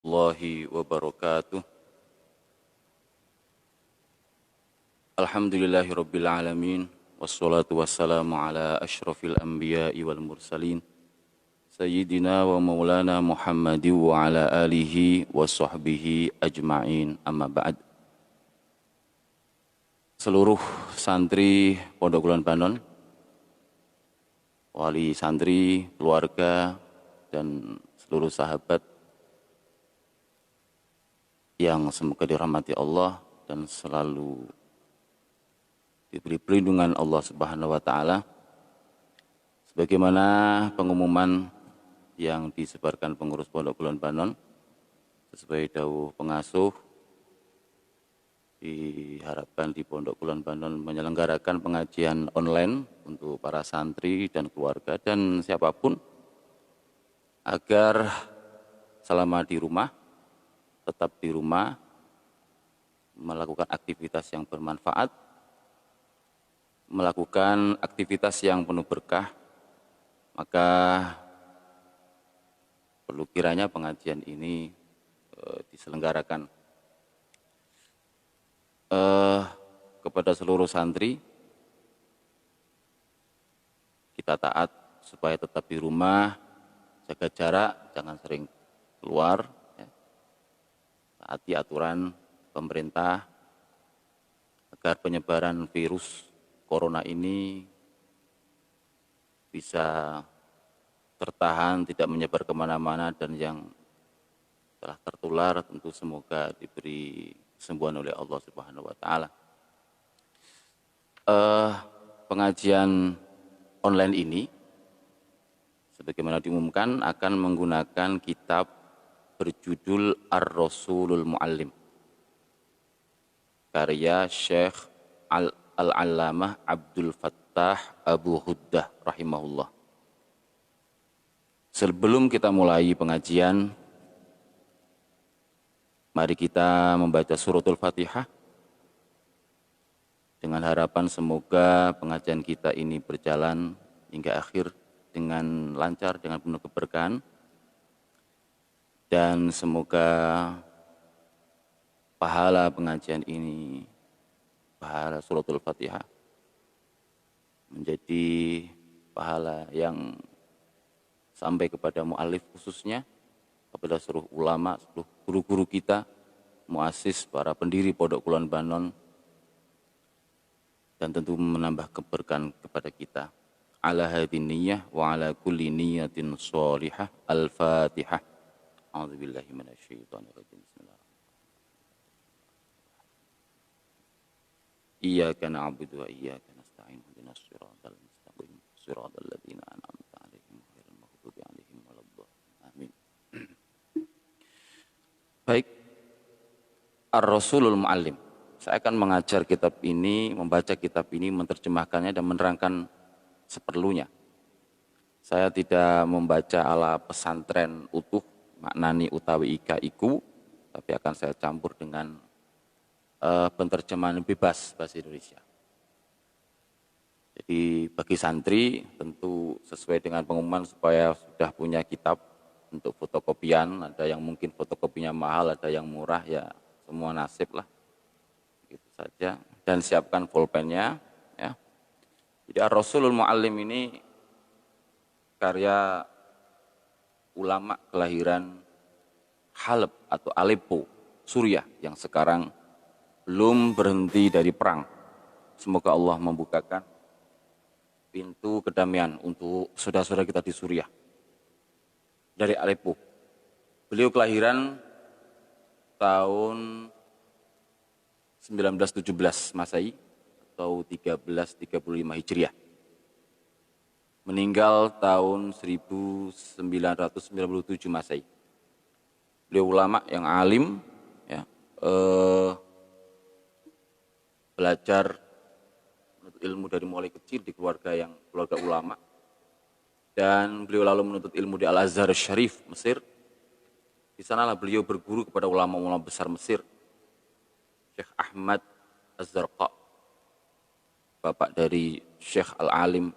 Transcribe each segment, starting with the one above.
warahmatullahi wabarakatuh. Alhamdulillahirabbil alamin wassalatu wassalamu ala asyrafil anbiya'i wal mursalin sayyidina wa maulana Muhammadin wa ala alihi wa sahbihi ajma'in, amma ba'd. Seluruh santri Pondok Kulon Banon, wali santri, keluarga, dan seluruh sahabat yang semoga dirahmati Allah dan selalu diberi perlindungan Allah Subhanahu wa taala. Sebagaimana pengumuman yang disebarkan pengurus Pondok Kulon Banon sesuai dawuh pengasuh, diharapkan di Pondok Kulon Banon menyelenggarakan pengajian online untuk para santri dan keluarga dan siapapun agar selama di rumah, tetap di rumah, melakukan aktivitas yang bermanfaat, melakukan aktivitas yang penuh berkah, maka perlu kiranya pengajian ini diselenggarakan. Kepada seluruh santri, kita taat supaya tetap di rumah, jaga jarak, jangan sering keluar, taati aturan pemerintah agar penyebaran virus corona ini bisa tertahan, tidak menyebar kemana-mana, dan yang telah tertular tentu semoga diberi kesembuhan oleh Allah Subhanahu wa taala. Pengajian online ini sebagaimana diumumkan akan menggunakan kitab berjudul Ar-Rasulul Muallim, karya Syekh Al-Allamah Abdul Fattah Abu Huddah rahimahullah. Sebelum kita mulai pengajian, mari kita membaca suratul Fatihah dengan harapan semoga pengajian kita ini berjalan hingga akhir dengan lancar, dengan penuh keberkahan. Dan semoga pahala pengajian ini, pahala suratul Fatihah, menjadi pahala yang sampai kepada mu'alif khususnya, kepada seluruh ulama, seluruh guru-guru kita, muassis, para pendiri Pondok Kulon Banon, dan tentu menambah keberkahan kepada kita. Ala hadin niyah wa ala kulli niyatin sholihah. Al-Fatihah. A'udzubillahi minasyaitonirrajim. Bismillahirrahmanirrahim. Iyyaka na'budu wa iyyaka nasta'in. Ihdinas siratal mustaqim. Siratal ladzina an'amta 'alaihim ghairil maghdubi 'alaihim waladdallin. Amin. Baik. Ar-Rasulul Muallim. Saya akan mengajar kitab ini, membaca kitab ini, menerjemahkannya dan menerangkan seperlunya. Saya tidak membaca ala pesantren utuh, maknani utawi ika iku, tapi akan saya campur dengan penerjemahan bebas bahasa Indonesia. Jadi bagi santri tentu sesuai dengan pengumuman supaya sudah punya kitab untuk fotokopian, ada yang mungkin fotokopinya mahal, ada yang murah, ya semua nasib lah. Gitu saja. Dan siapkan pulpennya, ya. Jadi Ar-Rasulul Muallim ini karya ulama kelahiran Halab atau Aleppo, Suriah, yang sekarang belum berhenti dari perang. Semoga Allah membukakan pintu kedamaian untuk saudara-saudara kita di Suriah. Dari Aleppo. Beliau kelahiran tahun 1917 Masehi atau 1335 Hijriah. Meninggal tahun 1997 Masehi. Beliau ulama yang alim, ya, belajar menuntut ilmu dari mulai kecil di keluarga ulama, dan beliau lalu menuntut ilmu di Al-Azhar Syarif, Mesir. Di sanalah beliau berguru kepada ulama-ulama besar Mesir, Syekh Ahmad Az-Zarqa, bapak dari Syekh Al-Alim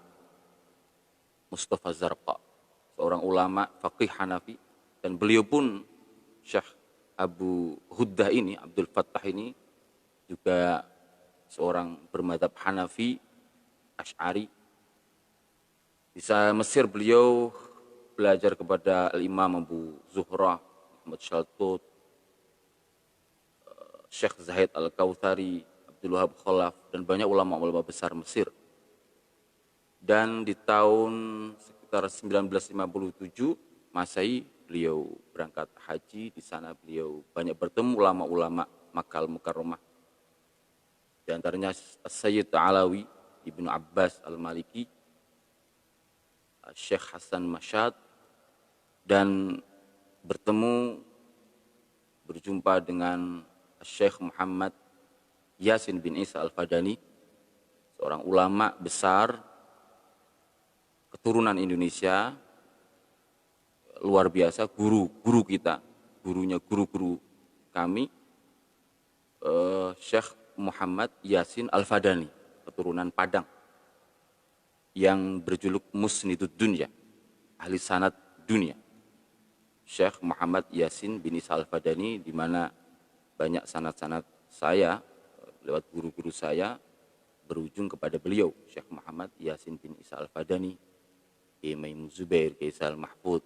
Mustafa Zarqa, seorang ulama faqih Hanafi, dan beliau pun Syekh Abu Huddah ini, Abdul Fattah ini juga seorang bermadzhab Hanafi, Asy'ari. Di Mesir beliau belajar kepada Al-Imam Abu Zuhrah, Muhammad Shaltut, Syekh Zahid Al-Kautsari, Abdul Wahab Khalaf, dan banyak ulama-ulama besar Mesir. Dan di tahun sekitar 1957 Masehi beliau berangkat haji. Di sana beliau banyak bertemu ulama-ulama Makkah Al-Mukarramah. Di antaranya Sayyid Alawi, Ibnu Abbas Al-Maliki, Syekh Hasan Mashhad, dan berjumpa dengan Syekh Muhammad Yasin bin Isa Al-Fadani, seorang ulama besar keturunan Indonesia, luar biasa, guru kita, gurunya guru-guru kami, Syekh Muhammad Yasin Al-Fadani, keturunan Padang, yang berjuluk Musnidud Dunya, ahli sanad dunia. Syekh Muhammad Yasin bin Isa Al-Fadani, di mana banyak sanad-sanad saya lewat guru-guru saya berujung kepada beliau, Syekh Muhammad Yasin bin Isa Al-Fadani, Imam Zubair, Kaisal Mahfud.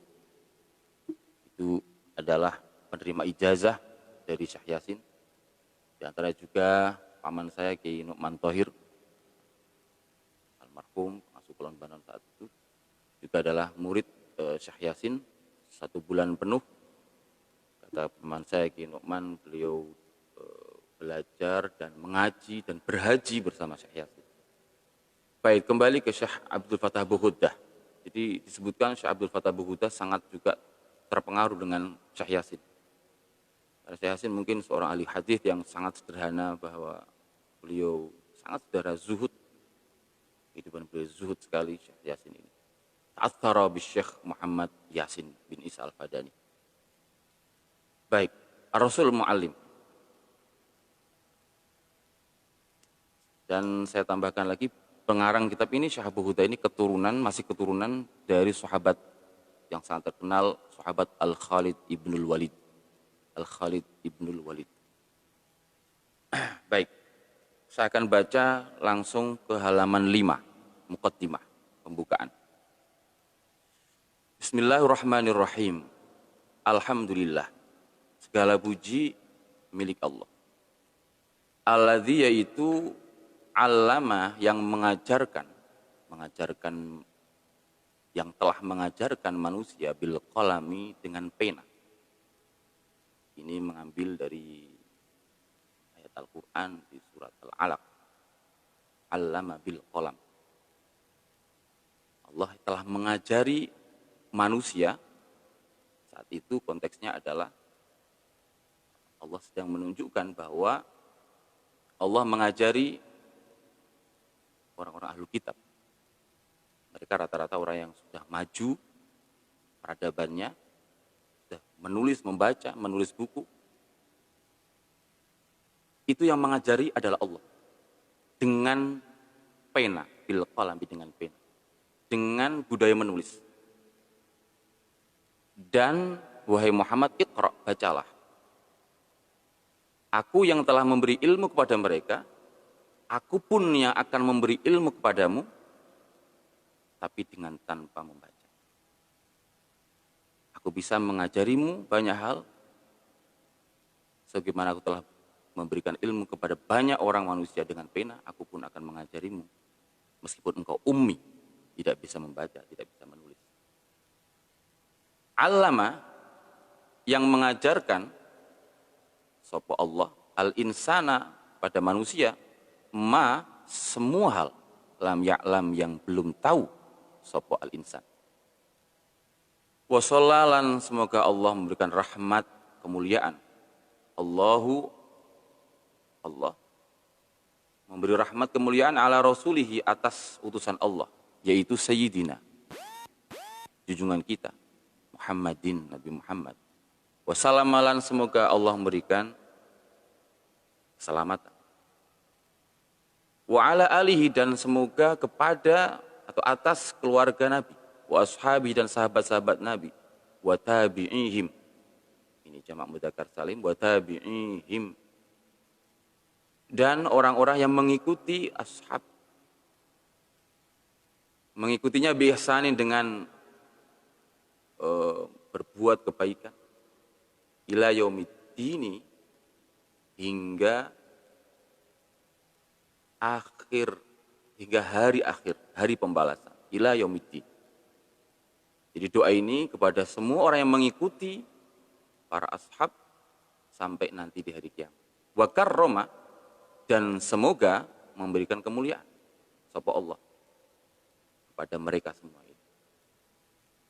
Itu adalah penerima ijazah dari Syekh Yasin. Di antara juga paman saya Kiai Nu'man Thohir, almarhum pengasuh Kulon Banon saat itu, juga adalah murid Syekh Yasin 1 bulan penuh. Kata paman saya Kiai Nu'man, beliau belajar dan mengaji dan berhaji bersama Syekh Yasin. Baik, kembali ke Syekh Abdul Fattah Abu Huddah. Jadi disebutkan Syekh Abdul Fattah Abu Huddah sangat juga terpengaruh dengan Syekh Yasin. Karena Syekh Yasin mungkin seorang ahli hadis yang sangat sederhana, bahwa beliau sangat sederhana, zuhud. Kehidupan beliau zuhud sekali Syekh Yasin ini. Ta'athara bi Syekh Muhammad Yasin bin Isa Al-Fadani. Baik, Ar-Rasul Mu'allim. Dan saya tambahkan lagi, pengarang kitab ini Syekh Abu Huddah ini masih keturunan dari sahabat yang sangat terkenal, sahabat Al-Khalid Ibnul Walid. Al-Khalid Ibnul Walid. Baik, saya akan baca langsung ke halaman 5, Muqaddimah, pembukaan. Bismillahirrahmanirrahim. Alhamdulillah, segala puji milik Allah. Alladzi, yaitu allama, yang yang telah mengajarkan manusia bil qalami, dengan pena. Ini mengambil dari ayat Al-Quran di surat Al-Alaq. Allama bil qalam. Allah telah mengajari manusia. Saat itu konteksnya adalah Allah sedang menunjukkan bahwa Allah mengajari orang-orang ahlu kitab. Mereka rata-rata orang yang sudah maju peradabannya, sudah menulis, membaca, menulis buku. Itu yang mengajari adalah Allah. Dengan pena, bil qalam, dengan pena. Dengan budaya menulis. Dan wahai Muhammad, iqra, bacalah. Aku yang telah memberi ilmu kepada mereka, aku pun yang akan memberi ilmu kepadamu, tapi dengan tanpa membaca. Aku bisa mengajarimu banyak hal, sebagaimana aku telah memberikan ilmu kepada banyak orang manusia dengan pena, aku pun akan mengajarimu, meskipun engkau ummi, tidak bisa membaca, tidak bisa menulis. Allama, yang mengajarkan, sapa Allah, al-insana, pada manusia, semua hal, lam ya'lam, yang belum tahu, sapa al-insan. Wassallalan, semoga Allah memberikan rahmat, kemuliaan. Allah memberi rahmat kemuliaan ala rasulihi, atas utusan Allah, yaitu Sayyidina, junjungan kita, Muhammadin, Nabi Muhammad. Wassalamualaikum, semoga Allah memberikan keselamatan. Wa ala alihi, dan semoga kepada atau atas keluarga Nabi. Wa ashabi, dan sahabat-sahabat Nabi. Wa tabi'ihim, Ini jamak mudzakkar salim, wa tabi'ihim. Dan orang-orang yang mengikuti ashab. Mengikutinya biihsanin dengan berbuat kebaikan. Ila yaumiddini, hingga hari akhir, hari pembalasan. Ila yaumiddin. Jadi doa ini kepada semua orang yang mengikuti para ashab sampai nanti di hari kiamat. Wa karrama, dan semoga memberikan kemuliaan sapa Allah kepada mereka semua itu.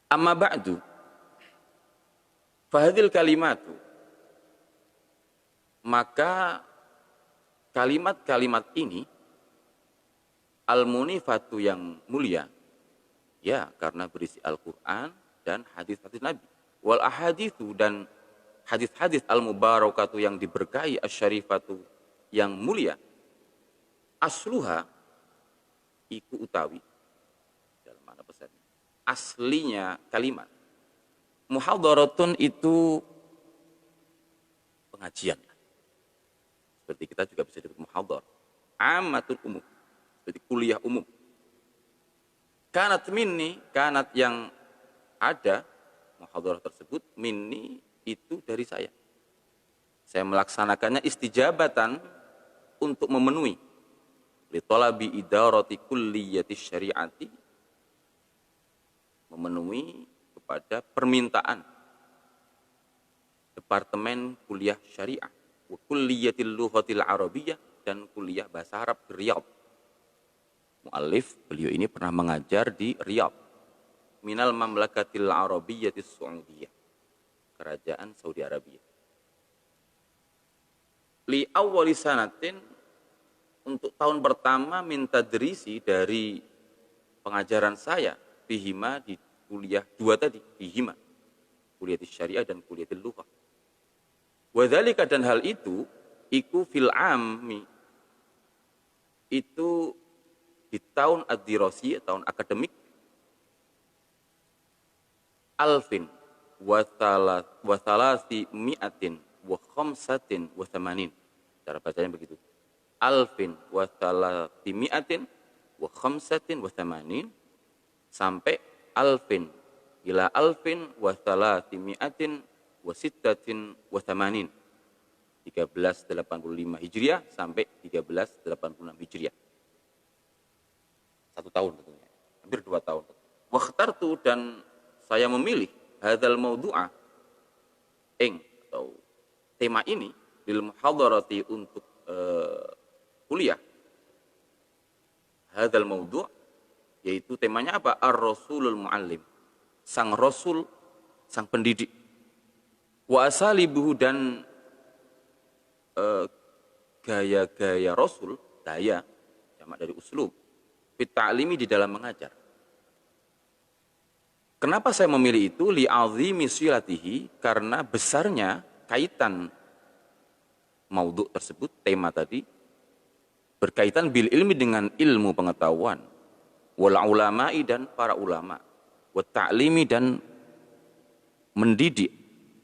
Amma ba'du, fahadil kalimatu, maka kalimat-kalimat ini al-munifatu, yang mulia, ya, karena berisi Al-Quran dan hadis-hadis Nabi. Wal ahadithu, dan hadis-hadis al-mubarakatu, yang diberkahi, asyarifatu, yang mulia. Asluha, iku utawi, dalam mana pesannya, aslinya kalimat. Muhadharatun, itu pengajian. Seperti kita juga bisa disebut muhadhar. Ammatul umum, seperti kuliah umum. Kanat minni, kanat yang ada muhadharah tersebut, minni, itu dari saya. Saya melaksanakannya istijabatan, untuk memenuhi li talabi idarati kulliyati syariati, memenuhi kepada permintaan departemen kuliah syariah, wa kulliyatil lughatil arabiyyah, dan kuliah bahasa Arab di Riyadh. Muallif, beliau ini pernah mengajar di Riyadh, minal mamlakatil arabiyyatis saudiyah, kerajaan Saudi Arabia. Li awwali sanatin, untuk tahun pertama minta derisi dari pengajaran saya, bihima, di kuliah dua tadi, bihima, kuliah syariah dan kuliah lughah. Wadzalika, dan hal itu, iku fil ammi, itu di tahun ad-dirasi, tahun akademik, alfin wa thalathi mi'atin wa khamsatin wa thamanin. Cara bacanya begitu. Alfin wa thalathi mi'atin wa khamsatin wa thamanin, sampai alfin ila alfin wa thalathi mi'atin wa sittatin wa thamanin. 1385 Hijriah sampai 1386 Hijriah. 1 tahun tentunya. Hampir 2 tahun. Wakhtartu, dan saya memilih hadzal maudu'a, atau tema ini, lil muhadharati, untuk kuliah. Hadzal maudu', yaitu temanya apa? Ar-Rasulul Muallim, sang Rasul, sang pendidik. Wa asalibuhu, dan gaya-gaya Rasul, daya, jamak dari uslub, fit ta'limi, di dalam mengajar. Kenapa saya memilih itu? Li'azimi silatihi, karena besarnya kaitan maudhu' tersebut, tema tadi, berkaitan bil ilmi, dengan ilmu pengetahuan, wal ulama'i, dan para ulama, wat ta'limi, dan mendidik,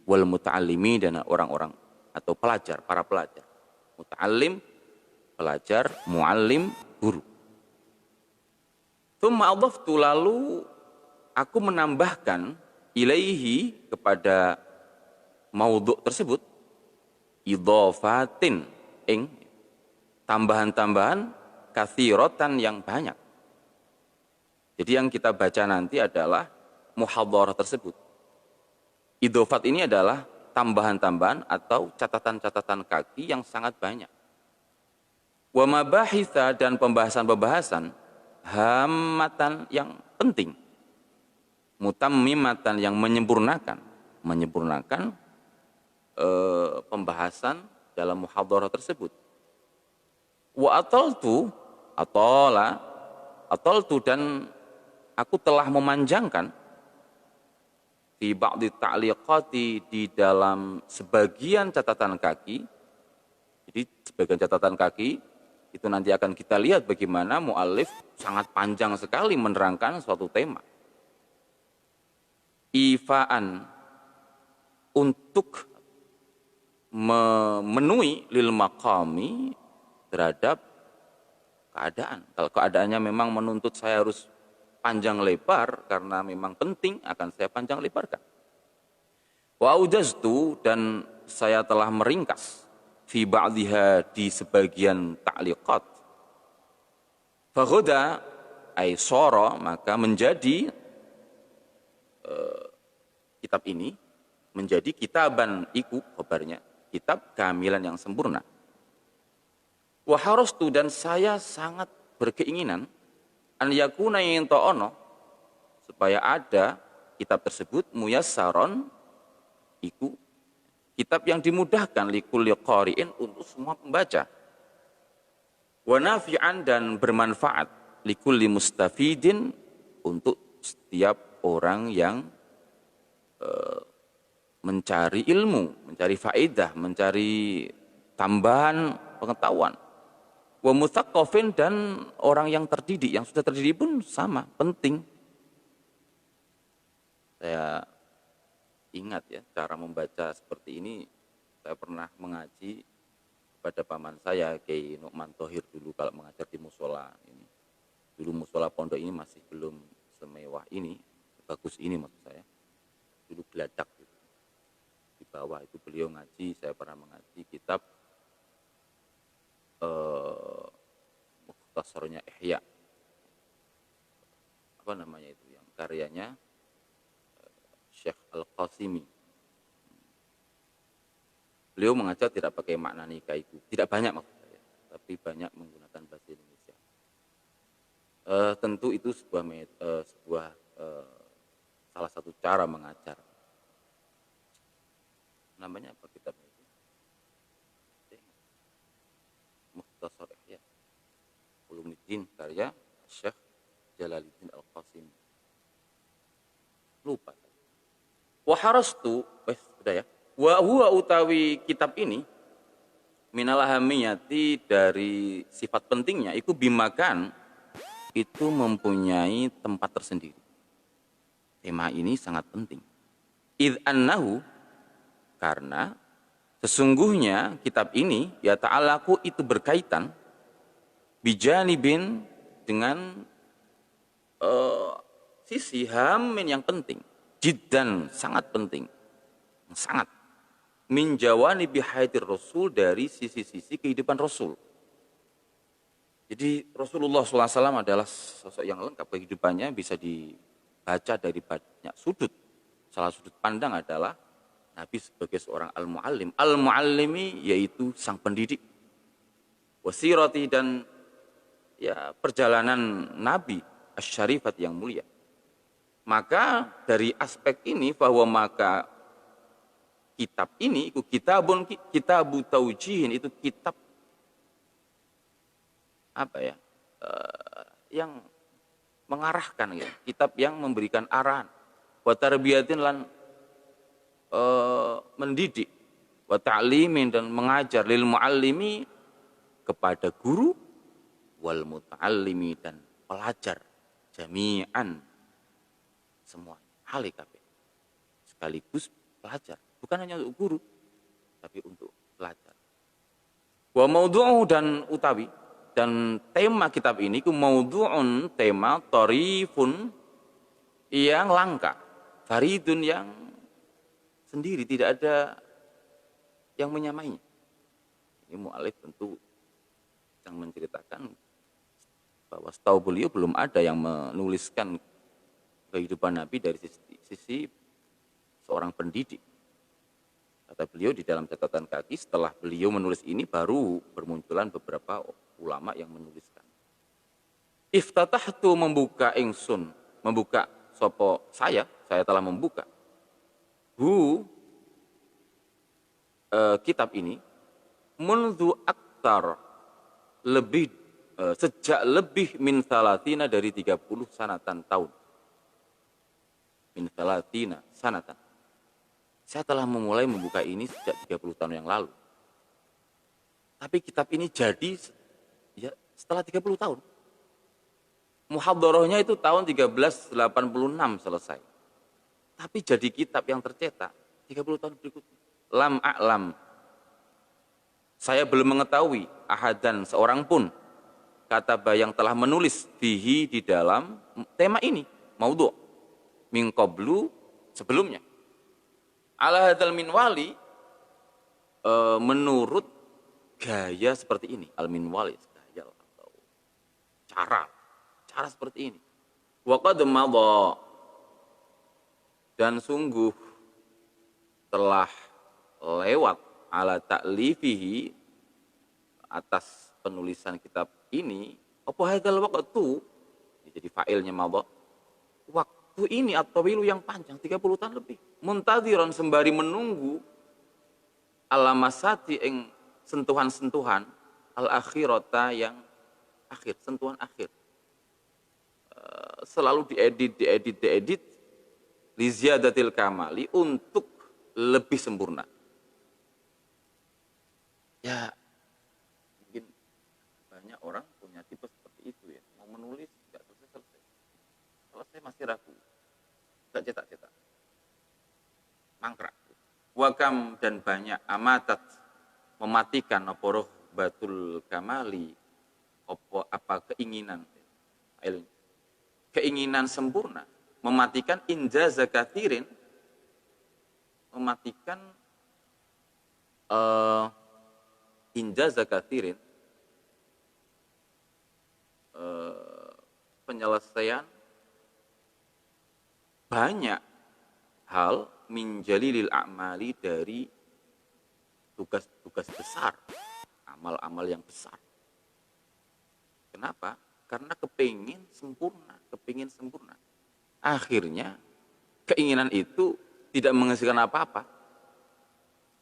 wal muta'allimi, dan orang-orang atau pelajar, para pelajar. Muta'allim, pelajar, muallim, guru. Tsumma adhaftu, lalu aku menambahkan ilaihi, kepada maudhu' tersebut, idhafatin, tambahan-tambahan, katsiratan, yang banyak. Jadi yang kita baca nanti adalah muhadharah tersebut. Idhofat ini adalah tambahan-tambahan atau catatan-catatan kaki yang sangat banyak. Wa mabahitha, dan pembahasan-pembahasan hamatan, yang penting. Mutammimatan, yang menyempurnakan pembahasan dalam muhadharah tersebut. Wa ataltu, dan aku telah memanjangkan fi ba'di ta'liqati, di dalam sebagian catatan kaki. Jadi sebagian catatan kaki itu nanti akan kita lihat bagaimana muallif sangat panjang sekali menerangkan suatu tema. Ifaan, untuk memenuhi lil maqami terhadap keadaan. Kalau keadaannya memang menuntut saya harus panjang lebar karena memang penting, akan saya panjang lebarkan. Wa aujaztu, dan saya telah meringkas fi ba'dihha, di sebagian ta'liqat. Faghada ay sara, maka menjadi kitab ini menjadi kitaban iku, kabarnya kitab kamilan yang sempurna. Wa harastu, dan saya sangat berkeinginan an yakuna yanta'ana, supaya ada kitab tersebut muyassaron iku, kitab yang dimudahkan likulli qari'in, untuk semua pembaca. Wa nafi'an, dan bermanfaat likulli mustafidin, untuk setiap orang yang mencari ilmu, mencari faedah, mencari tambahan pengetahuan. Wa mutsaqqafin, dan orang yang terdidik, yang sudah terdidik pun sama, penting. Saya ingat ya, cara membaca seperti ini, saya pernah mengaji pada paman saya, Kiai Nu'man Thohir, dulu kalau mengajar di musola ini. Dulu musola pondok ini masih belum semewah ini, sebagus ini maksud saya. Dulu geladak gitu. Di bawah itu beliau ngaji, saya pernah mengaji kitab Mukhtasarnya Ihya, apa namanya itu, yang karyanya Syekh Al-Qasimi. Beliau mengajar tidak pakai makna nikah itu, tidak banyak maksud saya, tapi banyak menggunakan bahasa Indonesia. Tentu itu sebuah salah satu cara mengajar. Namanya apa kitabnya itu? Mukhtasar Ihya Ulumuddin, karya Syekh Jalaluddin Al-Qasimi. Lupa. Wa harastu, sudah ya. Wa huwa, utawi kitab ini, minal ahamiyati, dari sifat pentingnya, itu bimakan, itu mempunyai tempat tersendiri. Tema ini sangat penting. Idh annahu, karena sesungguhnya kitab ini ya ta'alaku, itu berkaitan bijanibin, dengan sisi hamin yang penting, jiddan, sangat penting, sangat, min jawanibi hayatir Rasul, dari sisi-sisi kehidupan Rasul. Jadi Rasulullah SAW adalah sosok yang lengkap, kehidupannya bisa dibaca dari banyak sudut. Salah sudut pandang adalah Nabi sebagai seorang al-muallim. Al-muallimi, yaitu sang pendidik. Wasirati, dan ya perjalanan Nabi asy-syarifat, yang mulia. Maka dari aspek ini, bahwa maka kitab ini itu kitabu taujihin, itu kitab apa ya, yang mengarahkan ya, kitab yang memberikan arahan. Wa tarbiyatin, lan mendidik, wa ta'limin, dan mengajar, lil muallimi, kepada guru, wal muta'allimi, dan pelajar, jami'an, semuanya, halikabe, sekaligus pelajar, bukan hanya untuk guru, tapi untuk pelajar. Wa maudhu'u, dan utawi, dan tema kitab ini ku maudhu'un, tema tarifun, yang langka, faridun, yang sendiri, tidak ada yang menyamainya. Ini mu'alif tentu yang menceritakan bahwa setahu beliau belum ada yang menuliskan kehidupan Nabi dari sisi seorang pendidik. Kata beliau di dalam catatan kaki, setelah beliau menulis ini baru bermunculan beberapa ulama yang menuliskan. Iftatahtu, membuka ingsun, membuka sopo saya telah membuka kitab ini mundu aktar, lebih sejak lebih min salatina, dari 30 sanatan tahun. Min salatina sanatan. Saya telah memulai membuka ini sejak 30 tahun yang lalu. Tapi kitab ini jadi ya setelah 30 tahun. Muhadharahnya itu tahun 1386 selesai. Tapi jadi kitab yang tercetak 30 tahun berikutnya. Lam a'lam Saya belum mengetahui ahadan seorang pun kataba yang telah menulis bihi di dalam tema ini, maudhu' min qablu sebelumnya. Ala hadzal minwali menurut gaya seperti ini, al minwali gaya atau cara seperti ini. Wa qad madha dan sungguh telah lewat ala ta'lifihi atas penulisan kitab ini apa hadzal waqtu jadi fa'ilnya madha waktu ini atau wilu yang panjang 30 tahun lebih muntadhiran sembari menunggu alamasati ing sentuhan-sentuhan al akhirata yang akhir sentuhan akhir selalu diedit li ziyadatil kamali untuk lebih sempurna. Ya, mungkin banyak orang punya tipe seperti itu ya. Mau menulis, nggak selesai. Selesai masih ragu. Nggak cetak-cetak. Mangkrak. Wakam dan banyak amatat mematikan apa batul kamali apa keinginan. Keinginan sempurna. Mematikan injaza kathirin. Mematikan injaza kathirin penyelesaian banyak hal min jalilil a'mali dari tugas-tugas besar, amal-amal yang besar. Kenapa? Karena kepingin sempurna. Akhirnya keinginan itu tidak menghasilkan apa-apa.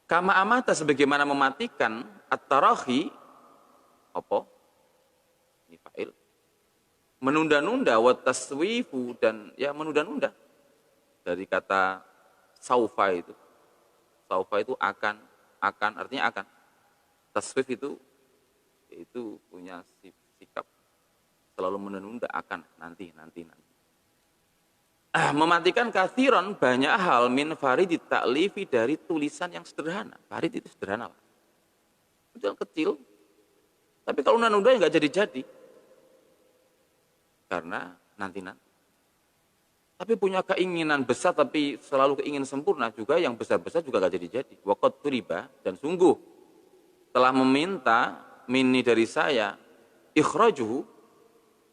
Kama amata sebagaimana mematikan at-tarahi apa? Ini fa'il. Menunda-nunda wa taswifu dan ya menunda-nunda. Dari kata saufa itu. Saufa itu akan artinya akan. Taswif itu punya sikap selalu menunda akan nanti. Mematikan kathiron banyak hal min farid ta'lifi dari tulisan yang sederhana. Farid itu sederhana lah. Itu kecil. Tapi kalau nunda-nunda ya nggak jadi-jadi. Karena nanti. Tapi punya keinginan besar tapi selalu keingin sempurna juga yang besar-besar juga nggak jadi-jadi. Waqad tuliba dan sungguh telah meminta mini dari saya ikhrajuhu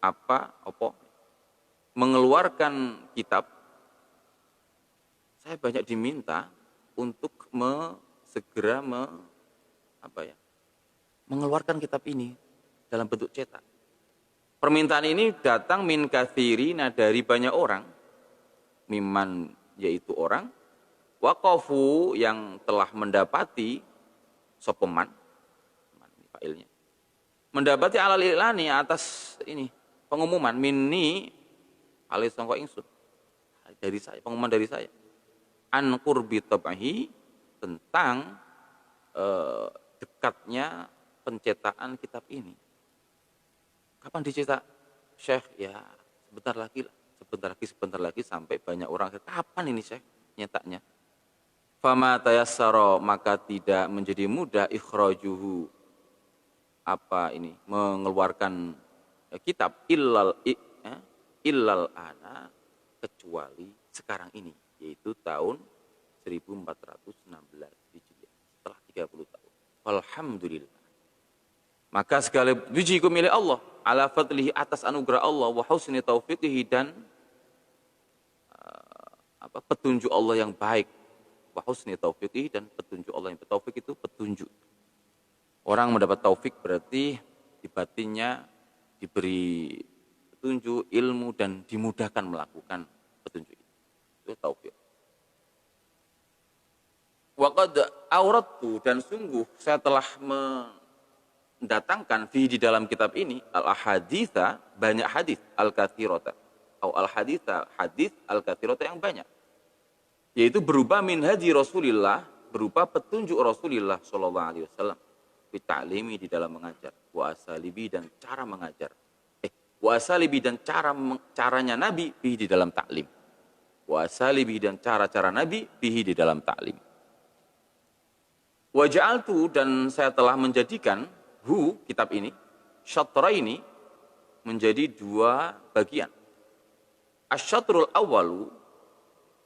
apa mengeluarkan kitab. Saya banyak diminta untuk segera mengeluarkan kitab ini dalam bentuk cetak. Permintaan ini datang min katsirina dari banyak orang, miman yaitu orang, waqafu yang telah mendapati sopeman, failnya, mendapati alal ilani atas ini pengumuman minni alai sangka ingsun dari saya, pengumuman dari saya an qurbi tab'hi tentang dekatnya pencetakan kitab ini. Kapan dicetak? Syekh, ya sebentar lagi sampai banyak orang. Kapan ini Syekh nyetaknya? Fama tayassara maka tidak menjadi mudah ikhrajuhu mengeluarkan kitab illal ana kecuali sekarang ini yaitu tahun 1416 Hijriah setelah 30 tahun. Alhamdulillah. Maka segala pujiku milik Allah ala fadlihi atas anugerah Allah wa husni taufiqihi dan petunjuk Allah yang baik. Wa husni taufiqihi dan petunjuk Allah yang taufik itu petunjuk. Orang mendapat taufik berarti di batinnya diberi petunjuk, ilmu dan dimudahkan melakukan petunjuk itu. Itu taufik. Wa qad auradtu dan sungguh saya telah mendatangkan di dalam kitab ini al-ahaditha banyak hadis al-katsirata atau al-haditha hadis al-katsirata yang banyak yaitu berupa min hadi Rasulillah berupa petunjuk Rasulullah sallallahu alaihi wasallam fi ta'limi di dalam mengajar wa asalibi dan cara mengajar wa asalibi dan caranya Nabi di dalam taklim wa asalibi dan cara-cara Nabi di dalam taklim Wa ja'altu, dan saya telah menjadikan kitab ini, syatraini, menjadi dua bagian. Asyatrul awwalu,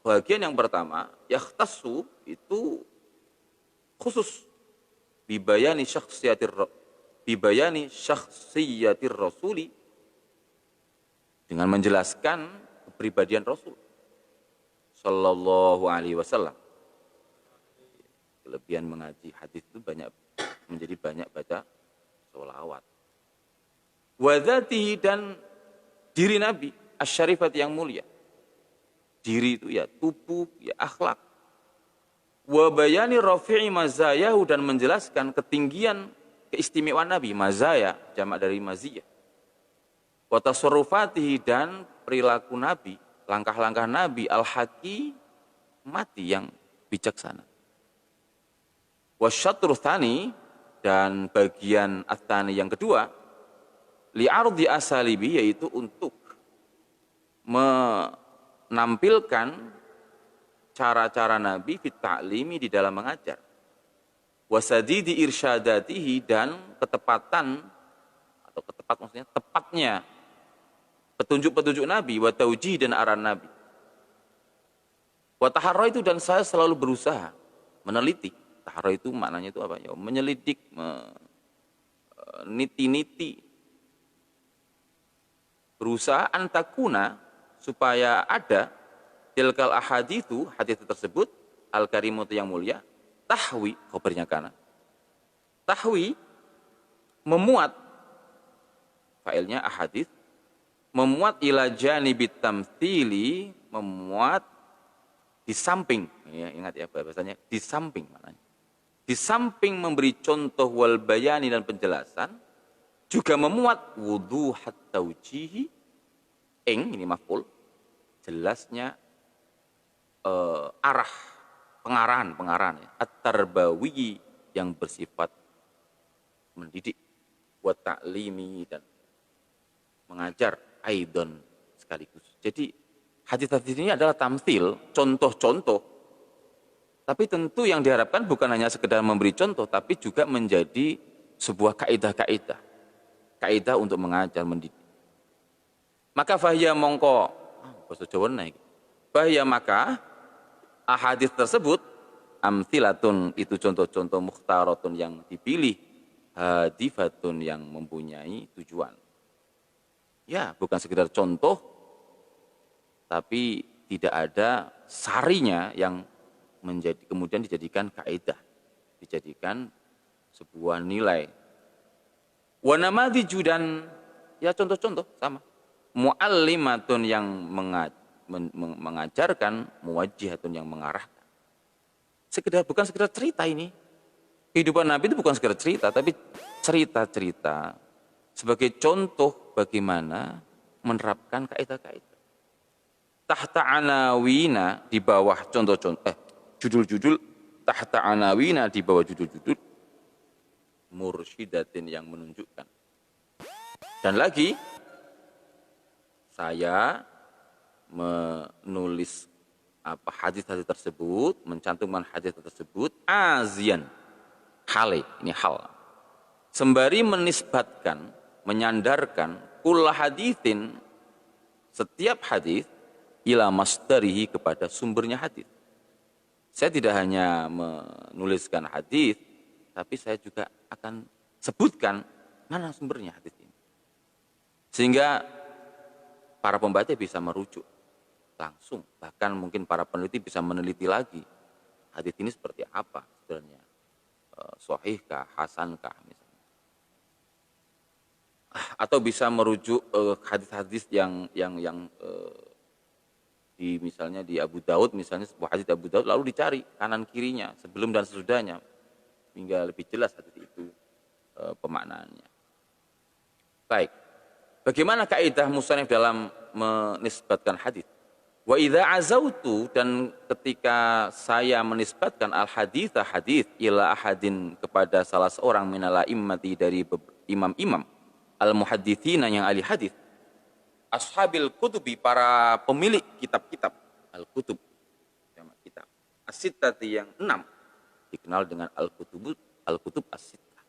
bagian yang pertama, yakhtassu, itu khusus bibayani syakhsiyatir rasuli, dengan menjelaskan kepribadian Rasul sallallahu alaihi wasallam. Kelebihan mengaji hadis itu menjadi banyak baca sholawat. Wa dzatihi, dan diri Nabi asy-syarifat, yang mulia. Diri itu ya tubuh, ya akhlak. Wa bayani rafi'i mazayahu, dan menjelaskan ketinggian keistimewaan Nabi, mazaya jamak dari maziyah. Wa tasarrufatihi, dan perilaku Nabi, langkah-langkah Nabi al-hakimati, yang bijaksana. Wa syatru tsani, dan bagian ats-tsani yang kedua, li'ardi asalibi, yaitu untuk menampilkan cara-cara Nabi fit ta'limi, di dalam mengajar. Wasadidi irsyadatihi, dan ketepatan, atau maksudnya tepatnya petunjuk-petunjuk Nabi, wa taujih, dan arahan Nabi. Wa taharra, itu, dan saya selalu berusaha meneliti. Taharra itu maknanya itu apa? Ya, menyelidik, niti-niti, berusaha antakuna, supaya ada tilkal ahaditsu, hadits tersebut, al-karimatu, yang mulia, tahwi, khabarnya kana, tahwi, memuat, failnya ahadits, memuat ila janibit tamtsili, memuat di samping, ya, ingat ya bahasanya, di samping maknanya. Di samping memberi contoh wal bayani, dan penjelasan, juga memuat wuduhat taujihi, ini maf'ul, jelasnya arah, pengarahan ya, at-tarbawi, yang bersifat mendidik, wa ta'limi, dan mengajar, aidon, sekaligus. Jadi hadis-hadis ini adalah tamtsil, contoh-contoh. Tapi tentu yang diharapkan bukan hanya sekedar memberi contoh, tapi juga menjadi sebuah kaidah untuk mengajar, mendidik. Maka fahya mongko, bahasa Jawa naik. Fahya, maka ahadits tersebut, amthilatun, itu contoh-contoh, mukhtaratun, yang dipilih, hadifatun, yang mempunyai tujuan. Ya, bukan sekedar contoh, tapi tidak ada sarinya yang kemudian dijadikan kaidah, dijadikan sebuah nilai. Wa namadiju, dan ya contoh-contoh sama. Muallimatun, yang mengajarkan, muwajjihatun, yang mengarahkan. Bukan sekedar cerita ini. Kehidupan Nabi itu bukan sekedar cerita, tapi cerita-cerita sebagai contoh bagaimana menerapkan kaidah-kaidah. Tahta anawina, di bawah contoh-contoh, judul-judul, tahta anawina, di bawah judul-judul, mursyidatin, yang menunjukkan. Dan lagi, saya menulis hadis-hadis tersebut, mencantumkan hadis tersebut, azian, hale, ini hal, sembari menisbatkan, menyandarkan, kulla hadithin, setiap hadis, ila masdarihi, kepada sumbernya hadis. Saya tidak hanya menuliskan hadis, tapi saya juga akan sebutkan mana sumbernya hadis ini. Sehingga para pembaca bisa merujuk langsung, bahkan mungkin para peneliti bisa meneliti lagi hadis ini seperti apa sebenarnya, sahihkah, hasankah misalnya, atau bisa merujuk hadis-hadis yang misalnya di Abu Daud, misalnya sebuah hadis Abu Daud, lalu dicari kanan kirinya, sebelum dan sesudahnya, hingga lebih jelas hadis itu pemaknaannya. Baik, bagaimana kaidah musannif dalam menisbatkan hadis? Wa idza azautu, dan ketika saya menisbatkan al haditha hadis ila ahadin, kepada salah seorang minal immati, dari imam-imam al muhadditsina, yang ahli hadis, ashabil kutubi, para pemilik kitab-kitab, al kutub, kitab as-sittati, yang 6, dikenal dengan Al-Kutub As-Sittah,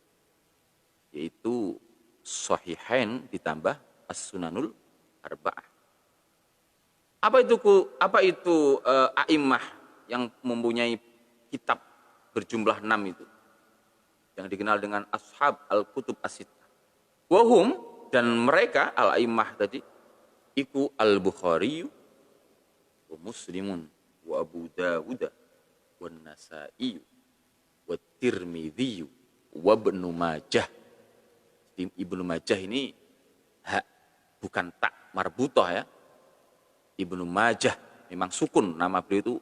yaitu Sahihain ditambah As-Sunanul Arba'ah. Apa itu a'immah yang mempunyai kitab berjumlah 6 itu, yang dikenal dengan Ashab Al-Kutub As-Sittah. Wahum, dan mereka al-a'immah tadi iku Al-Bukhari wa Muslimun wa Abu Dawud wa Nasa'i wa Tirmidzi wa Ibnu Majah. Ibnu Majah ini hak, bukan tak marbutoh ya. Ibnu Majah memang sukun, nama beliau itu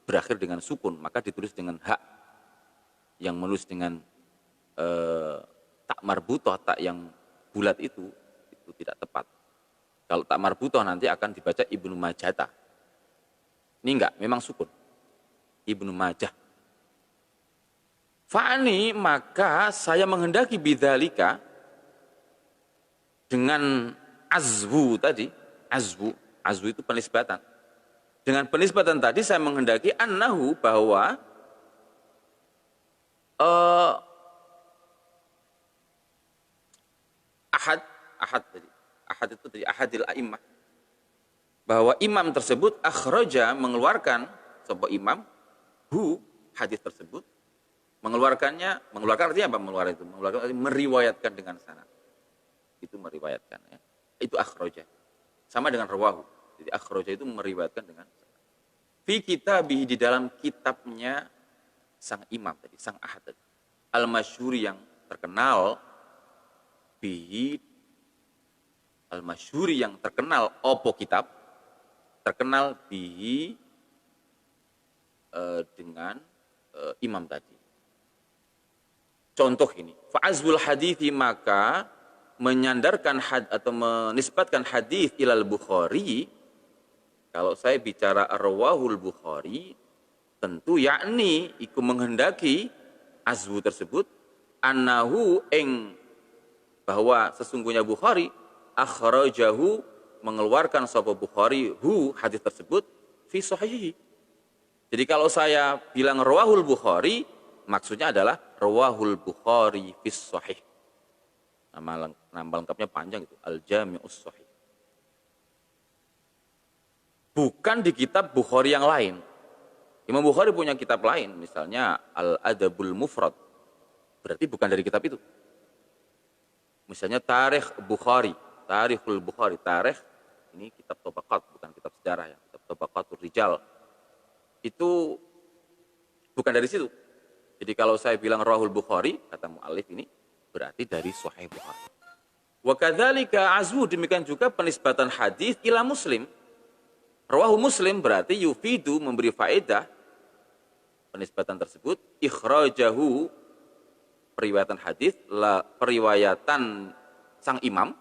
berakhir dengan sukun, maka ditulis dengan hak. Yang menulis dengan tak marbutoh, tak yang bulat itu tidak tepat. Kalau tak marbutoh nanti akan dibaca Ibnu Majata. Ini enggak, memang sukun. Ibnu Majah. Fa'ani, maka saya menghendaki bidzalika, dengan azwu tadi, azwu itu penisbatan. Dengan penisbatan tadi saya menghendaki annahu, bahwa ahad itu dari ahadil a'immah, bahwa imam tersebut akhraja, mengeluarkan sebuah imam hadis tersebut, mengeluarkan artinya apa? Mengeluarkan meriwayatkan dengan sanad. Itu meriwayatkan ya. Itu akhraja. Sama dengan rawahu. Jadi akhraja itu meriwayatkan dengan sanad. Fi kitabih, di dalam kitabnya sang imam tadi, sang ahad tadi. Al-masyhuri, yang terkenal, bihi, al-masyhuri, yang terkenal, opo kitab, terkenal bihi, dengan imam tadi. Contoh ini, fa'azwul hadithi, maka menyandarkan atau menisbatkan hadis ilal Bukhari. Kalau saya bicara rawahul Bukhari, tentu yakni iku menghendaki azwu tersebut annahu ing, bahwa sesungguhnya Bukhari akhrajahu, mengeluarkan sapa Bukhari hadis tersebut fi sahihi. Jadi kalau saya bilang rawahul Bukhari, maksudnya adalah rawahul Bukhari fi sahih. Nama lengkapnya panjang itu, Al-Jami'us Sahih. Bukan di kitab Bukhari yang lain. Imam Bukhari punya kitab lain, misalnya Al-Adabul Mufrad. Berarti bukan dari kitab itu. Misalnya Tarikh Bukhari, Tarikhul Bukhari. Tarikh ini kitab tabaqat, bukan kitab sejarah ya, kitab tabaqatur rijal. Itu bukan dari situ. Jadi kalau saya bilang rawahul Bukhari, kata mu'allif ini, berarti dari Sahih Bukhari. Wa kadzalika azwu, demikian juga penisbatan hadis ila Muslim. Rawahu Muslim berarti yufidu, memberi faedah. Penisbatan tersebut ikhrajahu, periwayatan hadis, periwayatan sang imam,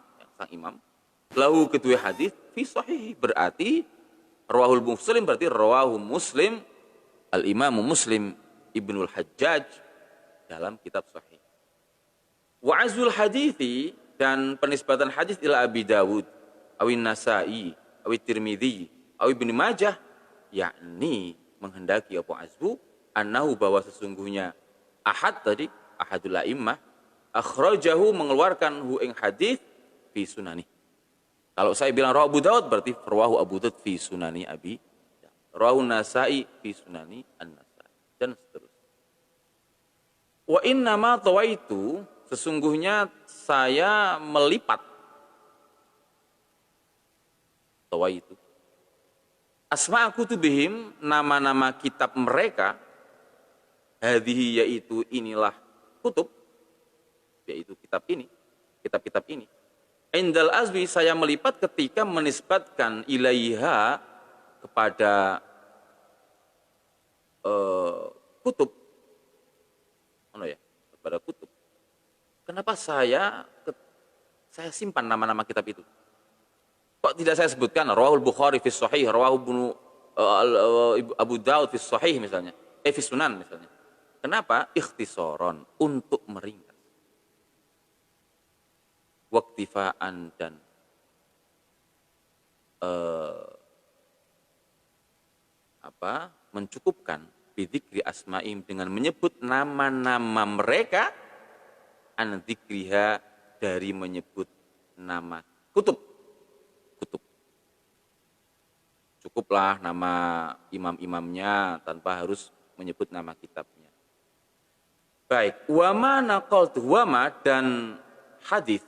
lahu, kedua hadis fi sahih, berarti rawahul Muslim, berarti rawahu Muslim, al-Imam Muslim Ibnul Hajjaj dalam kitab Sahih. Wa azul hadithi, dan penisbatan hadis ila Abi Dawud, awin Nasa'i, awi Tirmidzi, awi Ibnu Majah, yakni menghendaki apa azwu annahu, bahwa sesungguhnya ahad tadi, ahadul a'immah, akhrajahu, mengeluarkan ing hadis fi sunani. Kalau saya bilang rawahu Abu Dawud, berarti rawahu Abu Dawud fi sunani Abi, rawahu Nasa'i fi sunani An-Nasa'i, dan seterusnya. Wa innama tawaitu, sesungguhnya saya melipat, tawaitu, asma kutubihim, nama-nama kitab mereka, hadhihi, yaitu inilah kutub, yaitu kitab ini, kitab-kitab ini. Indal azwi, saya melipat ketika menisbatkan ilaiha, kepada kutub, kepada kutub. Kenapa saya simpan nama-nama kitab itu? Kok tidak saya sebutkan rawahul Bukhari fi sahih, rawahu Abu Dawud fi sahih misalnya, fi sunan misalnya. Kenapa? Ikhtisaron, untuk meringkas. Waktifaan, dan mencukupkan bidzikri asma'im, dengan menyebut nama-nama mereka, an dzikriha, dari menyebut nama kutub. Cukuplah nama imam-imamnya tanpa harus menyebut nama kitabnya. Baik, wama naqaltu, wama dan hadis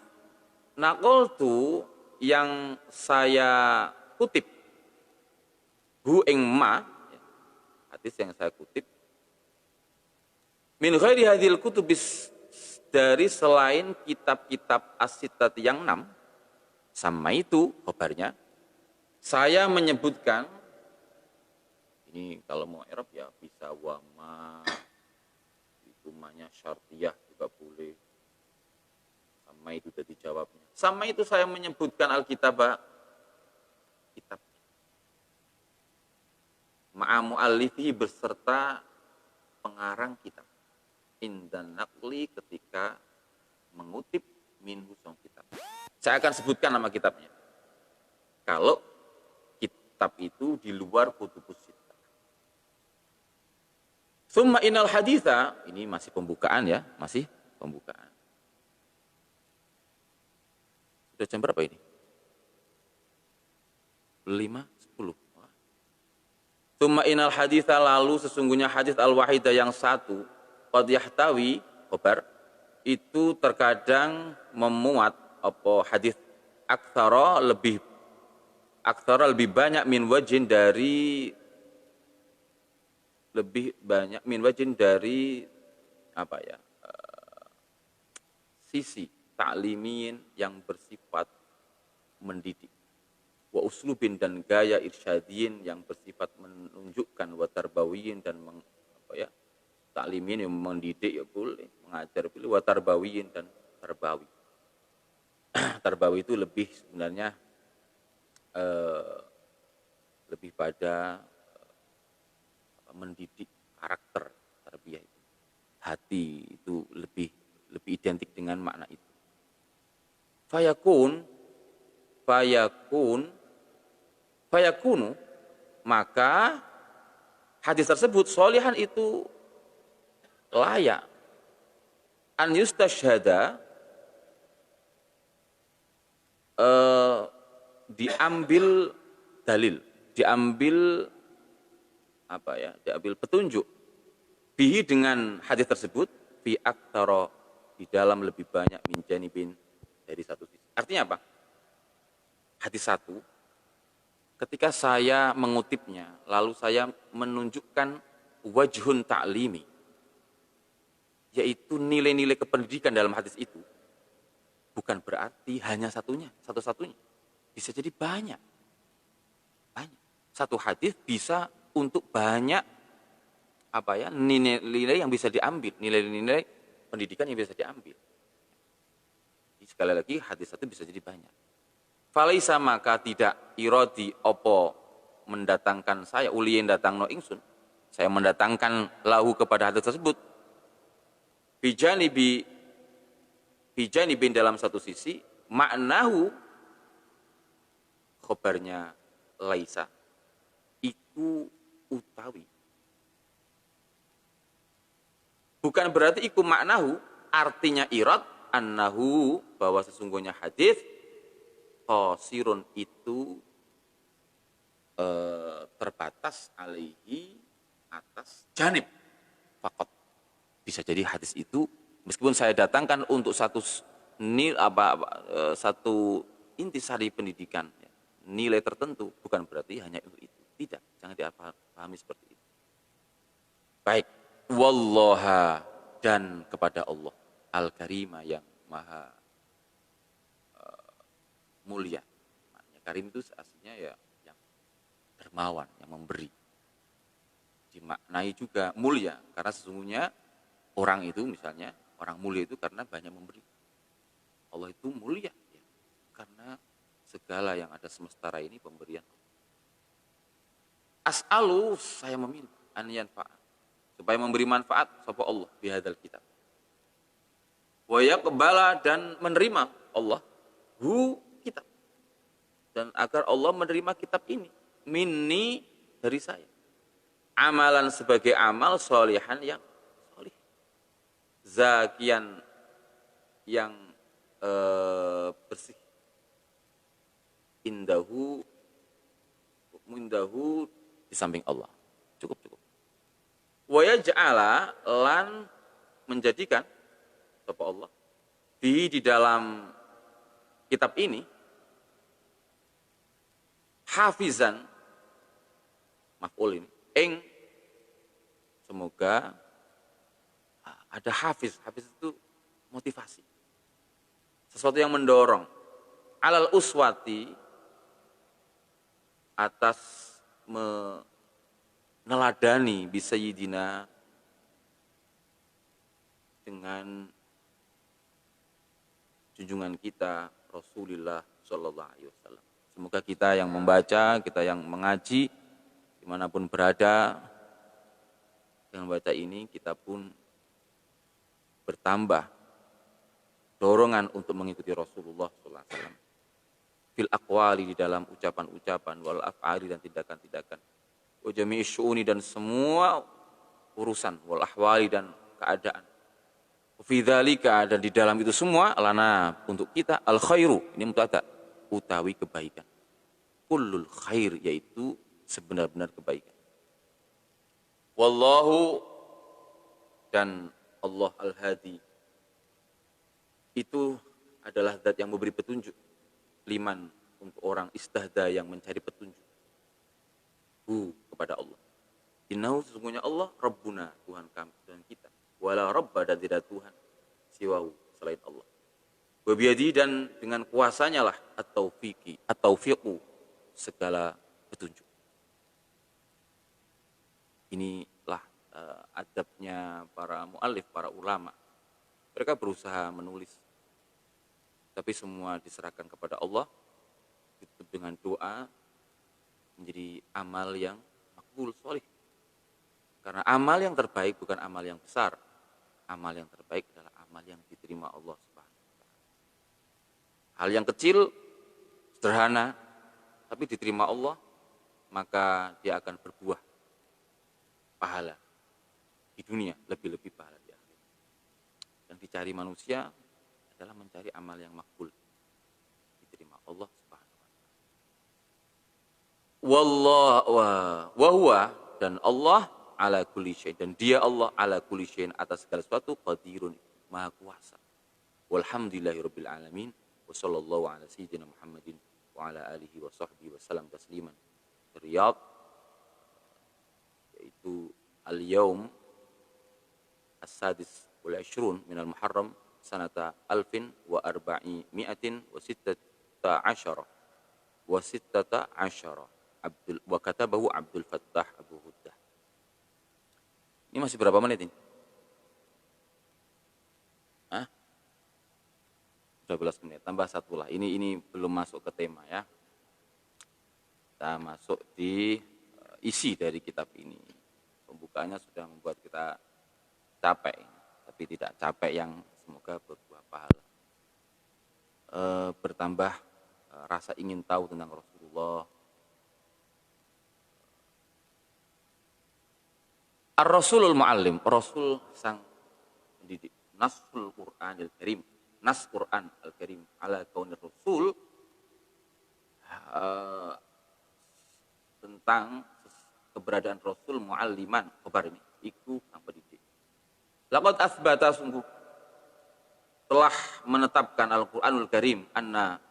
naqaltu yang saya kutip, hu ing ma, hadis yang saya kutip, min ghairi hadhil kutubis, dari selain kitab-kitab as-sittah yang 6, sama itu kabarnya, saya menyebutkan, ini kalau mau Arab ya bisa wama, itu mahnya syartiyah juga boleh. Sama itu sudah dijawabnya. Sama itu saya menyebutkan Alkitab, kitab. Ma'a mu'allifi, beserta pengarang kitab. Indan naqli, ketika mengutip minhu sang kitab. Saya akan sebutkan nama kitabnya. Kalau kitab itu di luar kutubus sittah. Summa innal haditha, ini masih pembukaan ya, masih pembukaan. Sudah jam berapa ini? 5:10. Summa innal haditha, lalu sesungguhnya hadits al-wahidah yang satu, qad yahtawi, khabar, itu terkadang memuat apa hadits aktsara, lebih banyak, min wajin, dari lebih banyak, min wajin, dari apa ya, sisi ta'limin yang bersifat mendidik, wa uslubin, dan gaya irsyadiyin yang bersifat menunjukkan, wa tarbawiyin, dan ta'limin yang mendidik ya boleh, mengajar boleh, wa tarbawiyin, dan tarbawi. Tarbawi itu lebih sebenarnya lebih pada mendidik karakter, tarbiyah itu. Hati itu lebih identik dengan makna itu. Fayakunu, maka hadis tersebut sholihan, itu layak an yustasyhada, diambil dalil, diambil petunjuk, bihi, dengan hadis tersebut, fi aktsara, di dalam lebih banyak, min janibin, dari satu sisi. Artinya apa? Hadis satu, ketika saya mengutipnya, lalu saya menunjukkan wajhun ta'limi, yaitu nilai-nilai kependidikan dalam hadis itu, bukan berarti hanya satu-satunya. Bisa jadi banyak. Satu hadis bisa untuk banyak nilai-nilai yang bisa diambil, nilai-nilai pendidikan yang bisa diambil. Jadi, sekali lagi, hadis satu bisa jadi banyak. Falaisa, maka tidak, irodi opo mendatangkan saya, uliyin datangno ingsun, saya mendatangkan lahu kepada hadis tersebut, bijanibin, dalam satu sisi, maknahu, khobarnya laisa, itu utawi. Bukan berarti iku maknahu, artinya irad, annahu, bahwa sesungguhnya hadis qasirun, itu terbatas, alaihi, atas, janib, fakot. Bisa jadi hadis itu, meskipun saya datangkan untuk satu intisari pendidikan, nilai tertentu, bukan berarti hanya untuk itu. Tidak, jangan dipahami seperti itu. Baik, wallaha, dan kepada Allah, al-karima, yang maha mulia. Maknanya karim itu aslinya ya yang dermawan, yang memberi. Dimaknai juga mulia, karena sesungguhnya orang itu, misalnya orang mulia itu karena banyak memberi. Allah itu mulia ya, karena segala yang ada semesta ini pemberian. As'alu, saya meminta, an yanfa'a, supaya memberi manfaat sapa Allah bihadzal kitab. Wa yaqbala, dan menerima Allah hu, kitab, dan agar Allah menerima kitab ini, minni, dari saya. amalan sebagai amal solihan yang solih, zakian yang bersih, indahu mundahu di samping Allah. Cukup. Wa yaj'ala lan menjadikan sapa Allah di dalam kitab ini hafizan maf'ul ini semoga ada hafiz itu motivasi, sesuatu yang mendorong, alal uswati atas meneladani bisayyidina dengan junjungan kita Rasulullah Shallallahu Alaihi Wasallam. Semoga kita yang membaca, kita yang mengaji, dimanapun berada, dengan baca ini kita pun bertambah dorongan untuk mengikuti Rasulullah Sallallahu Alaihi Wasallam. Fil aqwali, di dalam ucapan-ucapan, wal af'ali, dan tindakan-tindakan, wa jami'i syu'uni, dan semua urusan, wal ahwali, dan keadaan. Fi dzalika, dan di dalam itu semua, lana, untuk kita, al khairu, ini mubtada, utawi kebaikan. Kullul khair, yaitu sebenar-benar kebaikan. Wallahu, dan Allah al-hadi, itu adalah zat yang memberi petunjuk, liman, untuk orang istahda yang mencari petunjuk, kepada Allah. Innahu, sesungguhnya Allah, Rabbuna, Tuhan kami, Tuhan kita, wala Rabba, dan tidak Tuhan siwahu, selain Allah. Wa biyadi, dan dengan kuasanya lah at-taufiqu, segala petunjuk. Inilah adabnya para mu'allif, para ulama. Mereka berusaha menulis, tapi semua diserahkan kepada Allah, ditutup dengan doa, menjadi amal yang makbul, solih. Karena amal yang terbaik bukan amal yang besar. Amal yang terbaik adalah amal yang diterima Allah Subhanahu wa Ta'ala. Hal yang kecil, sederhana, tapi diterima Allah, maka dia akan berbuah pahala di dunia, lebih-lebih pahala di akhirat. Yang dicari manusia adalah mencari amal yang makbul, diterima Allah Subhanahu wa Ta'ala. Wa huwa, dan Allah, ala kulli syai', dan dia Allah, ala kulli syai'in, atas segala sesuatu, qadirun, maha kuasa. Walhamdulillahirabbil alamin, wa sallallahu ala sayyidina Muhammadin wa ala alihi wa sahbihi wa sallam tasliman. Riyadh, yaitu al-yaum as-sadis wal 20 minal Muharram sanata 1416 wa sittata asyara wa katabahu Abdul Fattah Abu Huddah. Ini masih berapa menit ini? 12 menit, tambah satu lah. Ini belum masuk ke tema ya. Kita masuk di isi dari kitab ini. Pembukaannya sudah membuat kita capek, tapi tidak capek yang semoga berbuah pahala. Bertambah rasa ingin tahu tentang Rasulullah. Ar-Rasulul Mu'allim, Rasul sang pendidik. Nasul Qur'anil Karim, Nas Qur'an Al-Karim ala kaunir Rasul, tentang keberadaan Rasul mu'alliman, kabar ini, iku sang pendidik. Laqad asbata, sungguh telah menetapkan Al-Qur'anul Karim, anna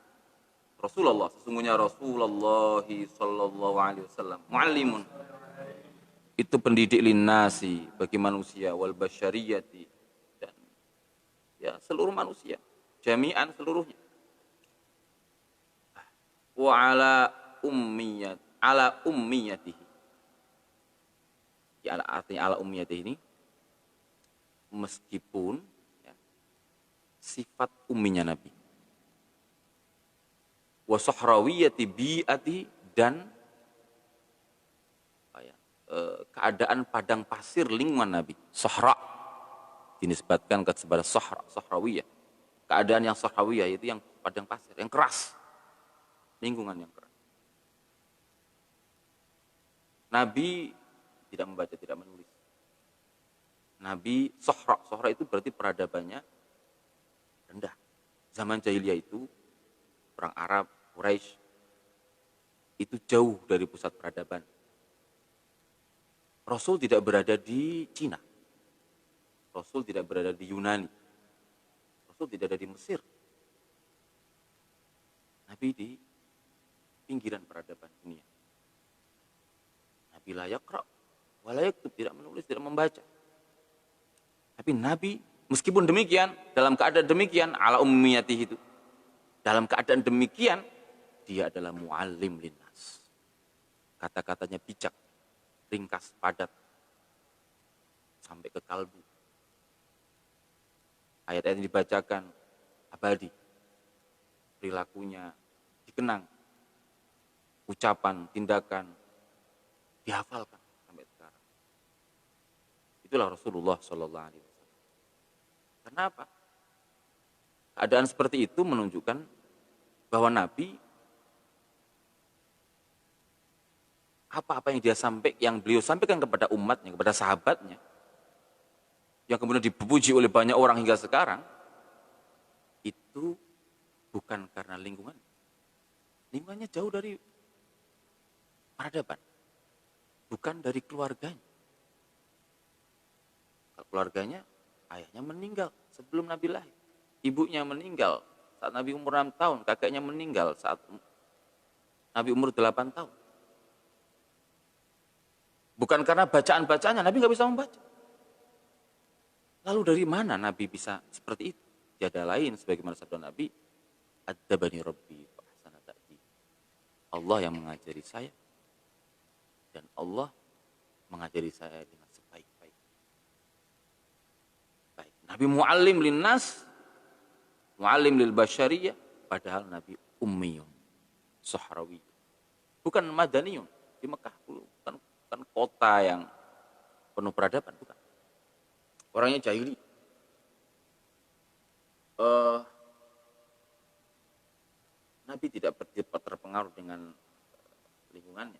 Rasulullah, sesungguhnya Rasulullah sallallahu alaihi wasallam, mu'allimun, itu pendidik linnasi, bagi manusia, wal basyariyati, dan ya seluruh manusia, jami'an seluruhnya. Wa ala ummiyatihi. Ya, artinya ala ummiyatihi ini meskipun ya, sifat umminya Nabi. Wa sahrawiyati bi'ati, dan keadaan padang pasir lingkungan Nabi. Sahra dinisbatkan kepada sahrawiyah. Keadaan yang sahrawiyah itu yang padang pasir, yang keras. Lingkungan yang keras. Nabi tidak membaca, tidak menulis. Nabi Sohra itu berarti peradabannya rendah. Zaman jahiliyah itu, orang Arab, Quraisy itu jauh dari pusat peradaban. Rasul tidak berada di Cina. Rasul tidak berada di Yunani. Rasul tidak ada di Mesir. Nabi di pinggiran peradaban dunia. Nabi la yaqra wa la yaktub, tidak menulis, tidak membaca. Tapi Nabi, meskipun demikian, dalam keadaan demikian, ala ummiyatihi itu, dalam keadaan demikian, dia adalah muallim linnas. Kata-katanya bijak, ringkas, padat, sampai ke kalbu. Ayat-ayat yang dibacakan, abadi. Perilakunya dikenang. Ucapan, tindakan, dihafalkan sampai sekarang. Itulah Rasulullah Sallallahu Alaihi Wasallam. Kenapa? Keadaan seperti itu menunjukkan bahwa Nabi apa-apa yang beliau sampaikan kepada umatnya, kepada sahabatnya, yang kemudian dipuji oleh banyak orang hingga sekarang, itu bukan karena lingkungan. Lingkungannya jauh dari peradaban, bukan dari keluarganya. Keluarganya, ayahnya meninggal sebelum Nabi lahir. Ibunya meninggal saat Nabi umur 6 tahun. Kakeknya meninggal saat Nabi umur 8 tahun. Bukan karena bacaan-bacaannya, Nabi nggak bisa membaca. Lalu dari mana Nabi bisa seperti itu? Tiada lain sebagaimana sabda Nabi, Adzabani Rabbi fa ahsana ta'dib. Allah yang mengajari saya, dan Allah mengajari saya dengan sebaik-baik. Nabi muallim linnas, muallim lil basyariyah, padahal Nabi ummiyun, sohrawi. Bukan madaniyun, di Mekah bukan kota yang penuh peradaban, bukan. Orangnya jahili. Nabi tidak terpengaruh dengan lingkungannya.